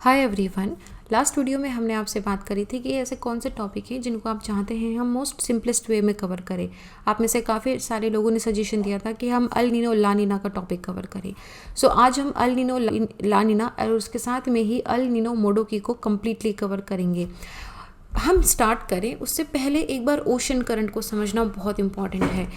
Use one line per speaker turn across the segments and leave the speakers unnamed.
Hi everyone. Last video में हमने आपसे बात करी थी कि ऐसे कौन से टॉपिक हैं जिनको आप चाहते हैं हम मोस्ट सिंपलेस्ट वे में कवर करें। आप में से काफ़ी सारे लोगों ने सजेशन दिया था कि हम अल नीनो ला नीना का टॉपिक कवर करें। सो आज हम अल नीनो ला नीना और उसके साथ में ही अल नीनो मोडोकी को कम्प्लीटली कवर करेंगे। हम स्टार्ट करें उससे पहले एक बार ओशन करंट को समझना बहुत इंपॉर्टेंट है।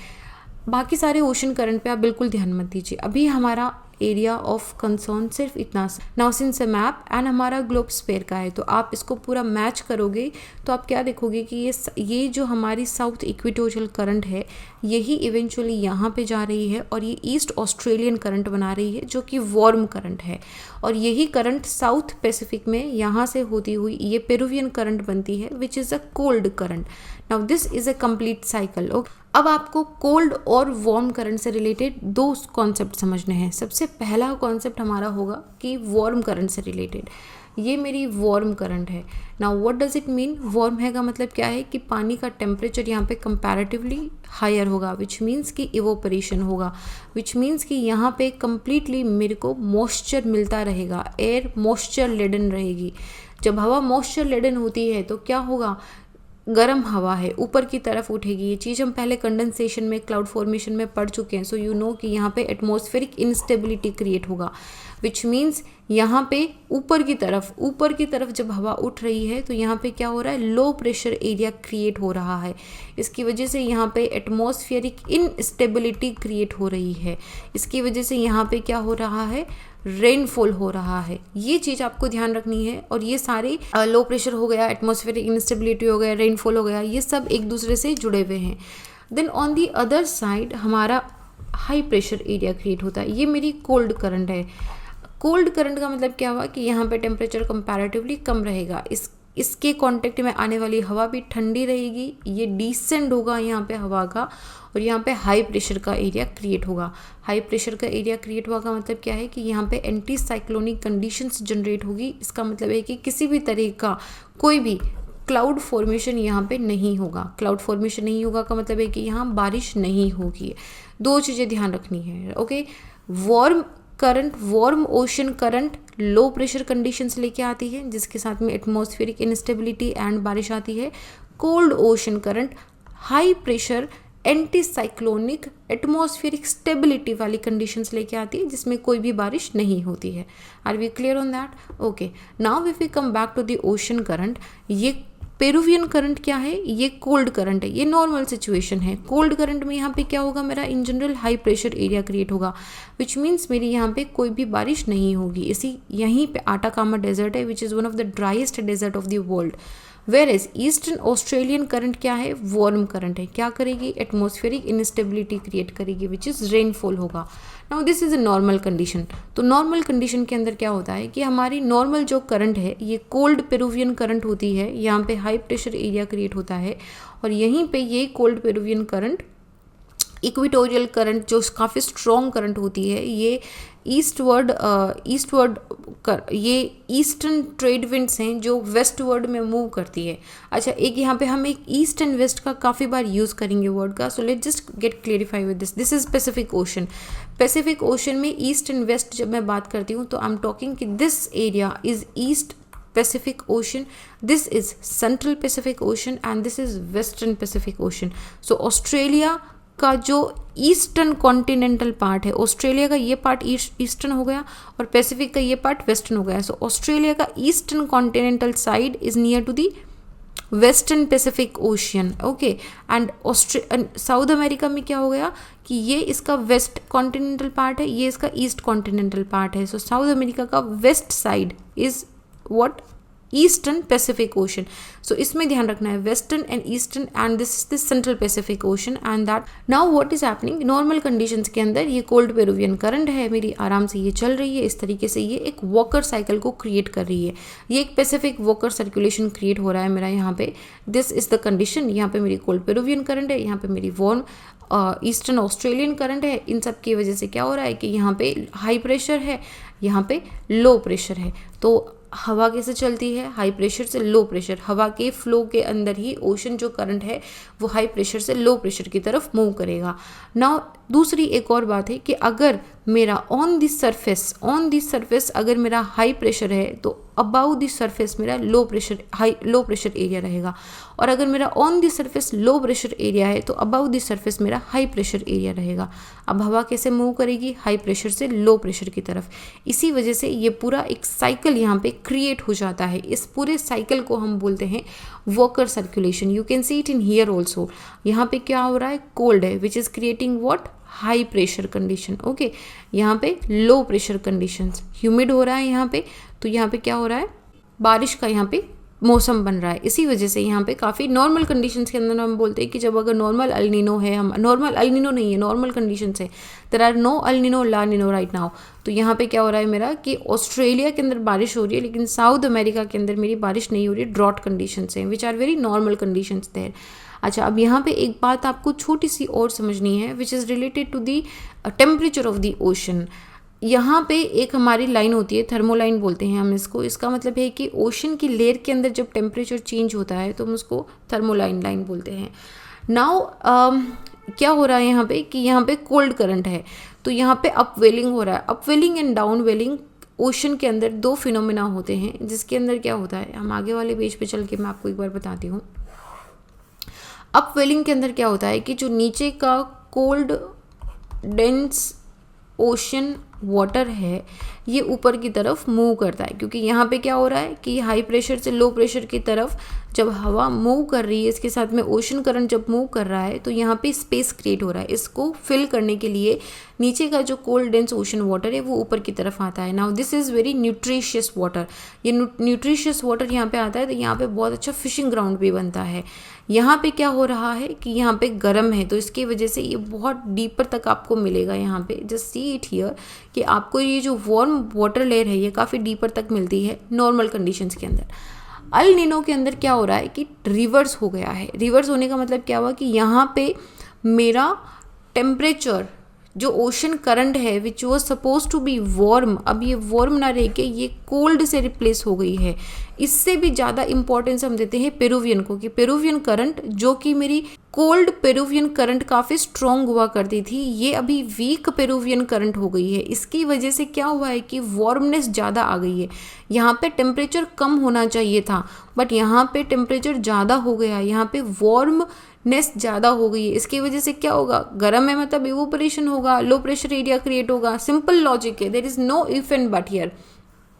बाकी सारे ओशन करंट पे आप बिल्कुल ध्यान मत दीजिए, अभी हमारा एरिया ऑफ कंसर्न सिर्फ इतना। नाउ सिंस मैप एंड हमारा ग्लोब स्फीयर का है, तो आप इसको पूरा मैच करोगे तो आप क्या देखोगे कि ये जो हमारी साउथ इक्वेटोरियल करंट है यही इवेंचुअली यहाँ पे जा रही है और ये ईस्ट ऑस्ट्रेलियन करंट बना रही है जो कि वार्म करंट है, और यही करंट साउथ पैसिफिक में यहाँ से होती हुई ये पेरुवियन करंट बनती है which is a cold current. Now this is a complete cycle. Okay, अब आपको कोल्ड और वार्म करंट से रिलेटेड दो कॉन्सेप्ट समझने हैं। सबसे पहला कॉन्सेप्ट हमारा होगा कि वार्म करंट से रिलेटेड, ये मेरी वार्म करंट है। Now what does it mean? Warm है का मतलब क्या है कि पानी का टेम्परेचर यहाँ पे कंपैरेटिवली हायर होगा, विच मीन्स कि इवोपरेशन होगा, विच मीन्स कि यहाँ पे कंप्लीटली मेरे को मॉइस्चर मिलता रहेगा, एयर मॉइस्चर लेडन रहेगी। जब हवा मॉइस्चर लेडन होती है तो क्या होगा, गर्म हवा है ऊपर की तरफ उठेगी। ये चीज़ हम पहले कंडेंसेशन में, क्लाउड फॉर्मेशन में पढ़ चुके हैं। सो यू नो कि यहाँ पे एटमॉस्फेरिक इंस्टेबिलिटी क्रिएट होगा, विच मीन्स यहाँ पे ऊपर की तरफ जब हवा उठ रही है तो यहाँ पे क्या हो रहा है, लो प्रेशर एरिया क्रिएट हो रहा है। इसकी वजह से यहाँ पे एटमॉस्फेरिक इनस्टेबिलिटी क्रिएट हो रही है। इसकी वजह से यहाँ पे क्या हो रहा है, रेनफॉल हो रहा है। ये चीज़ आपको ध्यान रखनी है। और ये सारे लो प्रेशर हो गया, एटमॉस्फेरिक इंस्टेबिलिटी हो गया, रेनफॉल हो गया, ये सब एक दूसरे से जुड़े हुए हैं। Then on the other side हमारा हाई प्रेशर एरिया क्रिएट होता है। ये मेरी कोल्ड करंट है। कोल्ड करंट का मतलब क्या हुआ कि यहाँ पे टेम्परेचर कंपैरेटिवली कम रहेगा, इसके कांटेक्ट में आने वाली हवा भी ठंडी रहेगी, ये डिसेंड होगा यहाँ पे हवा का, और यहाँ पे हाई प्रेशर का एरिया क्रिएट होगा। हाई प्रेशर का एरिया क्रिएट हुआ का मतलब क्या है कि यहाँ पे एंटी साइक्लोनिक कंडीशंस जनरेट होगी। इसका मतलब है कि किसी भी तरह का कोई भी क्लाउड फॉर्मेशन यहाँ पे नहीं होगा। क्लाउड फॉर्मेशन नहीं होगा का मतलब है कि यहाँ बारिश नहीं होगी। दो चीज़ें ध्यान रखनी है। Okay, warm ocean current low pressure conditions लेके आती है जिसके साथ में एटमॉस्फेरिक इंस्टेबिलिटी एंड बारिश आती है। Cold ocean current high pressure anti cyclonic atmospheric stability वाली कंडीशंस लेके आती है जिसमें कोई भी बारिश नहीं होती है। Are we clear on that? Okay, now if we come back to the ocean current, ये पेरुवियन करंट क्या है, ये कोल्ड करंट है, ये नॉर्मल सिचुएशन है। कोल्ड करंट में यहाँ पे क्या होगा, मेरा in general high pressure area create होगा, विच मीन्स मेरी यहाँ पे कोई भी बारिश नहीं होगी। इसी यहीं पे आटाकामा डेजर्ट है which is one of the driest desert of the world. Whereas eastern Australian current क्या है, वार्म करंट है। क्या करेगी, एटमॉस्फेरिक इनस्टेबिलिटी क्रिएट करेगी विच इज़ रेनफॉल होगा। Now this is a normal condition. तो normal condition के अंदर क्या होता है कि हमारी नॉर्मल जो करंट है ये कोल्ड पेरुवियन करंट होती है। यहाँ पे हाई प्रेशर एरिया क्रिएट होता है और यहीं पे ये cold Peruvian current, equatorial current जो काफ़ी स्ट्रॉन्ग करंट होती है, ये ये ईस्टर्न ट्रेड विंड्स हैं जो वेस्टवर्ड में मूव करती है। अच्छा, एक यहाँ पे हम एक ईस्ट एंड वेस्ट का काफ़ी बार यूज़ करेंगे वर्ड का, so let just get clarify with this is Pacific ocean. Pacific ocean में ईस्ट एंड वेस्ट जब मैं बात करती हूँ तो आई एम टॉकिंग कि this area is east Pacific Ocean, this is Central Pacific Ocean and this is Western Pacific Ocean. So Australia का जो ईस्टर्न कॉन्टिनेंटल पार्ट है, ऑस्ट्रेलिया का ये पार्ट ईस्टर्न हो गया और पैसिफिक का ये पार्ट वेस्टर्न हो गया। सो ऑस्ट्रेलिया का eastern continental side is near to the western Pacific ocean. Okay, and South America में क्या हो गया कि ये इसका वेस्ट कॉन्टिनेंटल पार्ट है, ये इसका ईस्ट कॉन्टिनेंटल पार्ट है। सो साउथ अमेरिका का west side is what eastern Pacific Ocean. So इसमें ध्यान रखना है western and eastern, and this is the central Pacific Ocean. And that now what is happening, normal conditions के अंदर ये cold Peruvian current है, मेरी आराम से ये चल रही है। इस तरीके से ये एक वॉकर साइकिल को क्रिएट कर रही है। ये एक पैसिफिक वॉकर सर्कुलेशन क्रिएट हो रहा है मेरा यहाँ पे। This is the condition. यहाँ पे मेरी कोल्ड पेरुवियन करंट है, यहाँ पे मेरी वार्म ईस्टर्न ऑस्ट्रेलियन करंट है। इन सब की वजह से क्या हो रहा है कि यहाँ पे हाई प्रेशर है, यहाँ पे लो प्रेशर है। तो हवा कैसे चलती है, हाई प्रेशर से लो प्रेशर। हवा के फ्लो के अंदर ही ओशन जो करंट है वो हाई प्रेशर से लो प्रेशर की तरफ मूव करेगा। नाउ दूसरी एक और बात है कि अगर मेरा ऑन दिस सरफेस अगर मेरा हाई प्रेशर है तो अबाउ दिस सरफेस मेरा लो प्रेशर एरिया रहेगा, और अगर मेरा on this surface low pressure area है तो अबाउ दिस सरफेस मेरा हाई प्रेशर एरिया रहेगा। अब हवा कैसे मूव करेगी? हाई प्रेशर से लो प्रेशर की तरफ। इसी वजह से ये पूरा एक साइकिल यहाँ पे क्रिएट हो जाता है। इस पूरे साइकिल को हम बोलते हैं walker circulation. You can see it in here also. यहाँ पे क्या हो रहा है? कोल्ड है which is creating what? High pressure condition. Okay, यहाँ पे लो प्रेशर कंडीशंस। ह्यूमिड हो रहा है यहाँ पे, तो यहाँ पे क्या हो रहा है? बारिश का यहाँ पे मौसम बन रहा है। इसी वजह से यहाँ पे काफ़ी नॉर्मल कंडीशंस के अंदर हम बोलते हैं कि जब अगर नॉर्मल अल नीनो है, हम नॉर्मल अल नीनो नहीं है, नॉर्मल कंडीशंस है, there are no El Nino La Nino right now. तो यहाँ पे क्या हो रहा है मेरा कि ऑस्ट्रेलिया के अंदर बारिश हो रही है लेकिन साउथ अमेरिका के अंदर मेरी बारिश नहीं हो रही है। ड्रॉट कंडीशंस हैं which are very normal conditions there. अच्छा, अब यहाँ पे एक बात आपको छोटी सी और समझनी है which is related to the temperature of the ocean. यहाँ पे एक हमारी लाइन होती है, थर्मोलाइन बोलते हैं हम इसको। इसका मतलब है कि ओशन की लेयर के अंदर जब टेम्परेचर चेंज होता है तो हम उसको थर्मोलाइन लाइन बोलते हैं। नाउ क्या हो रहा है यहाँ पे कि यहाँ पे कोल्ड करंट है, तो यहाँ पे अपवेलिंग हो रहा है। अपवेलिंग एंड डाउनवेलिंग ओशन के अंदर दो फिनोमेना होते हैं, जिसके अंदर क्या होता है, हम आगे वाले पेज पे चल के मैं आपको एक बार बताती हूँ। अपवेलिंग के अंदर क्या होता है कि जो नीचे का कोल्ड डेंस ओशन वाटर है ये ऊपर की तरफ मूव करता है, क्योंकि यहाँ पे क्या हो रहा है कि हाई प्रेशर से लो प्रेशर की तरफ जब हवा मूव कर रही है, इसके साथ में ओशन करंट जब मूव कर रहा है तो यहाँ पे स्पेस क्रिएट हो रहा है। इसको फिल करने के लिए नीचे का जो कोल्ड डेंस ओशन वाटर है वो ऊपर की तरफ आता है। Now this is very nutritious water. ये न्यूट्रिशियस वाटर यहाँ पे आता है तो यहाँ पे बहुत अच्छा फिशिंग ग्राउंड भी बनता है। यहाँ पे क्या हो रहा है कि यहाँ पे गर्म है, तो इसकी वजह से ये बहुत डीपर तक आपको मिलेगा। यहाँ पे जस्ट सी इट हियर कि आपको ये जो वार्म वाटर लेयर है ये काफ़ी डीपर तक मिलती है नॉर्मल कंडीशंस के अंदर। अल नीनो के अंदर क्या हो रहा है कि रिवर्स हो गया है। रिवर्स होने का मतलब क्या हुआ कि यहाँ पे मेरा टेम्परेचर जो ओशन करंट है which was suppose to be warm, अब ये वार्म ना रह के ये कोल्ड से रिप्लेस हो गई है। इससे भी ज़्यादा इंपॉर्टेंस हम देते हैं पेरुवियन को, कि पेरुवियन करंट जो कि मेरी कोल्ड पेरुवियन करंट काफ़ी स्ट्रॉन्ग हुआ करती थी, ये अभी वीक पेरुवियन करंट हो गई है। इसकी वजह से क्या हुआ है कि वार्मनेस ज़्यादा आ गई है। यहाँ पे टेम्परेचर कम होना चाहिए था बट यहाँ पे टेम्परेचर ज़्यादा हो गया, यहाँ पे वार्मनेस ज़्यादा हो गई है। इसकी वजह से क्या होगा, गर्म है मतलब इवोपरेशन होगा, लो प्रेशर एरिया क्रिएट होगा। सिंपल लॉजिक है, there is no if and but here.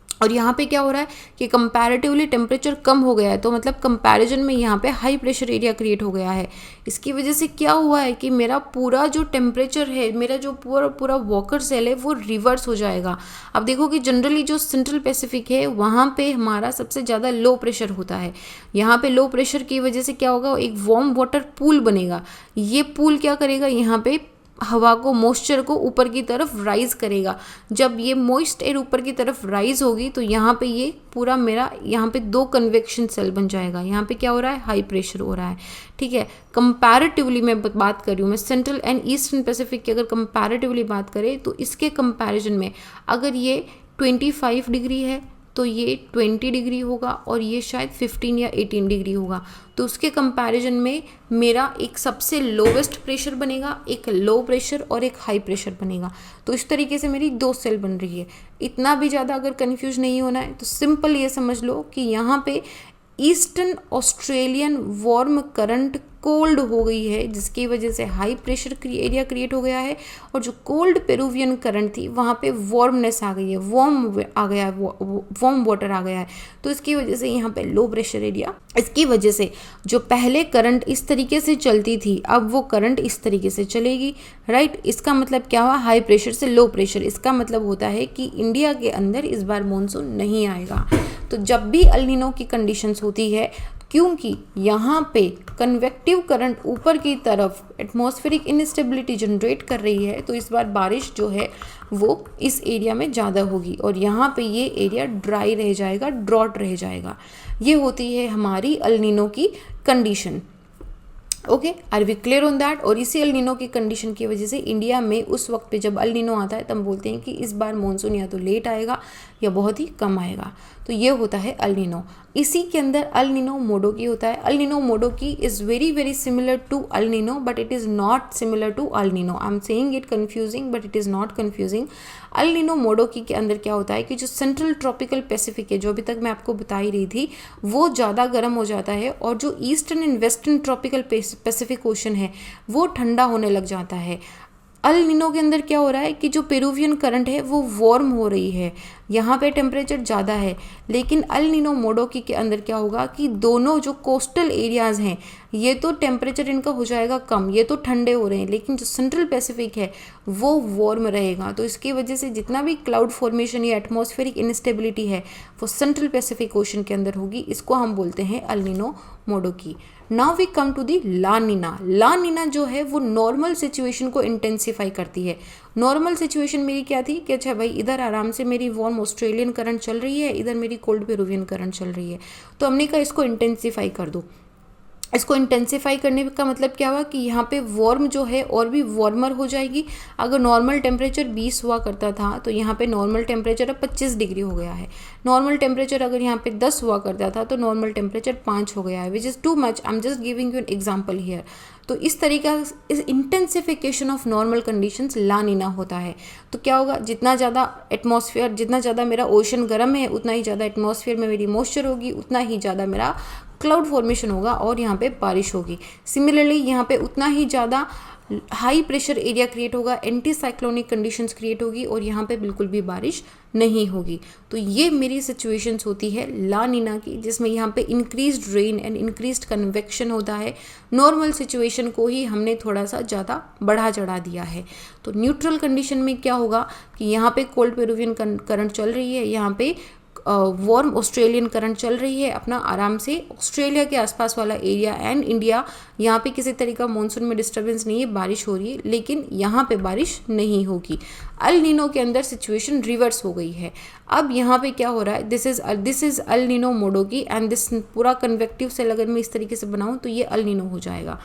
और यहाँ पे क्या हो रहा है कि कंपैरेटिवली टेम्परेचर कम हो गया है, तो मतलब कंपैरिजन में यहाँ पे हाई प्रेशर एरिया क्रिएट हो गया है। इसकी वजह से क्या हुआ है कि मेरा पूरा जो टेम्परेचर है, मेरा जो पूरा वॉकर सेल है वो रिवर्स हो जाएगा। अब देखो कि जनरली जो सेंट्रल पैसिफिक है वहाँ पे हमारा सबसे ज़्यादा लो प्रेशर होता है। यहाँ पे लो प्रेशर की वजह से क्या होगा, एक वार्म वाटर पूल बनेगा। ये पूल क्या करेगा, यहाँ पे हवा को, मॉइस्चर को ऊपर की तरफ राइज करेगा। जब ये मॉइस्ट एयर ऊपर की तरफ राइज होगी तो यहाँ पे ये पूरा मेरा यहाँ पे दो कन्वेक्शन सेल बन जाएगा। यहाँ पे क्या हो रहा है, हाई प्रेशर हो रहा है। ठीक है, कंपैरेटिवली मैं बात कर रही हूँ, मैं सेंट्रल एंड ईस्टर्न पैसिफिक की अगर कंपैरेटिवली बात करें तो इसके कंपैरिजन में अगर ये 25 डिग्री है तो ये 20 डिग्री होगा और ये शायद 15 या 18 डिग्री होगा। तो उसके कंपैरिजन में मेरा एक सबसे लोवेस्ट प्रेशर बनेगा, एक लो प्रेशर और एक हाई प्रेशर बनेगा। तो इस तरीके से मेरी दो सेल बन रही है। इतना भी ज़्यादा अगर कन्फ्यूज नहीं होना है तो सिंपल ये समझ लो कि यहाँ पे eastern Australian warm current cold हो गई है, जिसकी वजह से हाई प्रेशर एरिया क्रिएट हो गया है, और जो कोल्ड पेरुवियन करंट थी वहाँ पे वार्मनेस आ गई है, वार्म आ गया है, वार्म वाटर आ गया है। तो इसकी वजह से यहाँ पे लो प्रेशर एरिया, इसकी वजह से जो पहले करंट इस तरीके से चलती थी अब वो करंट इस तरीके से चलेगी। राइट, इसका मतलब क्या हुआ, हाई प्रेशर से लो प्रेशर। इसका मतलब होता है कि इंडिया के अंदर इस बार मानसून नहीं आएगा। तो जब भी अल नीनो की कंडीशंस होती है, क्योंकि यहाँ पे कन्वेक्टिव करंट ऊपर की तरफ एटमॉस्फेरिक इनस्टेबिलिटी जनरेट कर रही है, तो इस बार बारिश जो है वो इस एरिया में ज़्यादा होगी और यहाँ पे ये एरिया ड्राई रह जाएगा, ड्रॉट रह जाएगा। ये होती है हमारी अल नीनो की condition. Okay, are we clear on that. और इसी अल नीनो की कंडीशन की वजह से इंडिया में उस वक्त पे जब अल नीनो आता है तब बोलते हैं कि इस बार मानसून या तो लेट आएगा या बहुत ही कम आएगा। तो ये होता है अल नीनो। इसी के अंदर अल नीनो मोडोकी होता है। El Nino Modoki is very very similar to El Nino but it is not similar to El Nino. I am saying it confusing but it is not confusing. El Nino Modoki के अंदर क्या होता है कि जो central tropical Pacific है, जो अभी तक मैं आपको बता ही रही थी, वो ज़्यादा गर्म हो जाता है और जो eastern and western tropical Pacific ocean है वो ठंडा होने लग जाता है। अल नीनो के अंदर क्या हो रहा है कि जो पेरुवियन करंट है वो वार्म हो रही है, यहाँ पे टेम्परेचर ज़्यादा है। लेकिन अल नीनो मोडोकी के अंदर क्या होगा कि दोनों जो कोस्टल एरियाज़ हैं ये तो टेम्परेचर इनका हो जाएगा कम, ये तो ठंडे हो रहे हैं, लेकिन जो सेंट्रल पैसिफिक है वो वार्म रहेगा। तो इसकी वजह से जितना भी क्लाउड फॉर्मेशन या एटमॉस्फेरिक इंस्टेबिलिटी है वो सेंट्रल पैसिफिक ओशन के अंदर होगी। इसको हम बोलते हैं El Nino Modoki. Now we come to the La Nina. La Nina जो है वो नॉर्मल सिचुएशन को इंटेंसिफाई करती है। नॉर्मल सिचुएशन मेरी क्या थी कि अच्छा भाई इधर आराम से मेरी वार्म ऑस्ट्रेलियन करंट चल रही है, इधर मेरी कोल्ड पेरुवियन करंट चल रही है, तो हमने कहा इसको इंटेंसिफाई कर दो। इसको इंटेंसिफाई करने का मतलब क्या हुआ कि यहाँ पे वार्म जो है और भी वार्मर हो जाएगी। अगर नॉर्मल टेम्परेचर 20 हुआ करता था तो यहाँ पे नॉर्मल टेम्परेचर अब 25 डिग्री हो गया है। नॉर्मल टेम्परेचर अगर यहाँ पे 10 हुआ करता था तो नॉर्मल टेम्परेचर 5 हो गया है, which is too much. I am just giving you an example here. तो इस तरीका इस इंटेंसिफिकेशन ऑफ नॉर्मल कंडीशंस ला नीना होता है। तो क्या होगा, जितना ज़्यादा एटमॉस्फेयर, जितना ज़्यादा मेरा ओशन गर्म है उतना ही ज़्यादा एटमॉस्फेयर में मेरी मॉइस्चर होगी, उतना ही ज़्यादा मेरा क्लाउड फॉर्मेशन होगा और यहाँ पे बारिश होगी। सिमिलरली यहाँ पे उतना ही ज़्यादा हाई प्रेशर एरिया क्रिएट होगा, एंटी साइक्लोनिक कंडीशंस क्रिएट होगी और यहाँ पे बिल्कुल भी बारिश नहीं होगी। तो ये मेरी सिचुएशंस होती है ला नीना की, जिसमें यहाँ पे increased rain and increased convection होता है। नॉर्मल सिचुएशन को ही हमने थोड़ा सा ज़्यादा बढ़ा चढ़ा दिया है। तो न्यूट्रल कंडीशन में क्या होगा कि यहाँ पे कोल्ड पेरुवियन करंट चल रही है, यहाँ पे वार्म ऑस्ट्रेलियन करंट चल रही है अपना आराम से। ऑस्ट्रेलिया के आसपास वाला एरिया एंड इंडिया, यहाँ पे किसी तरह का मानसून में डिस्टर्बेंस नहीं है, बारिश हो रही है, लेकिन यहाँ पे बारिश नहीं होगी। अल नीनो के अंदर सिचुएशन रिवर्स हो गई है। अब यहाँ पे क्या हो रहा है, this is El Nino Modoki and this पूरा कन्वेक्टिव सेल अगर मैं इस तरीके से बनाऊँ तो ये अल नीनो हो जाएगा।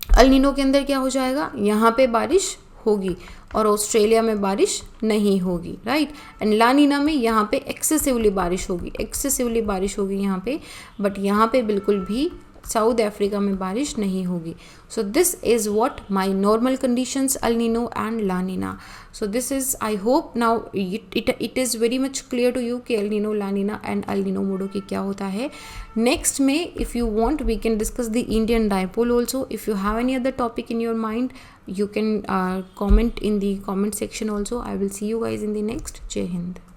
अल नीनो के अंदर क्या हो जाएगा, यहाँ पे बारिश होगी और ऑस्ट्रेलिया में बारिश नहीं होगी, राइट। एंड ला नीना में यहाँ पे एक्सेसिवली बारिश होगी यहाँ पे, बट यहाँ पे बिल्कुल भी साउथ अफ्रीका में बारिश नहीं होगी। So this is what my normal conditions El Nino and La Nina. So this is, I hope now it is very much clear to you कि El Nino, La Nina and El Nino Modoki क्या होता है। Next में if you want we can discuss the Indian dipole also. If you have any other topic in your mind, you can comment in the comment section also. I will see you guys in the next. Jai Hind.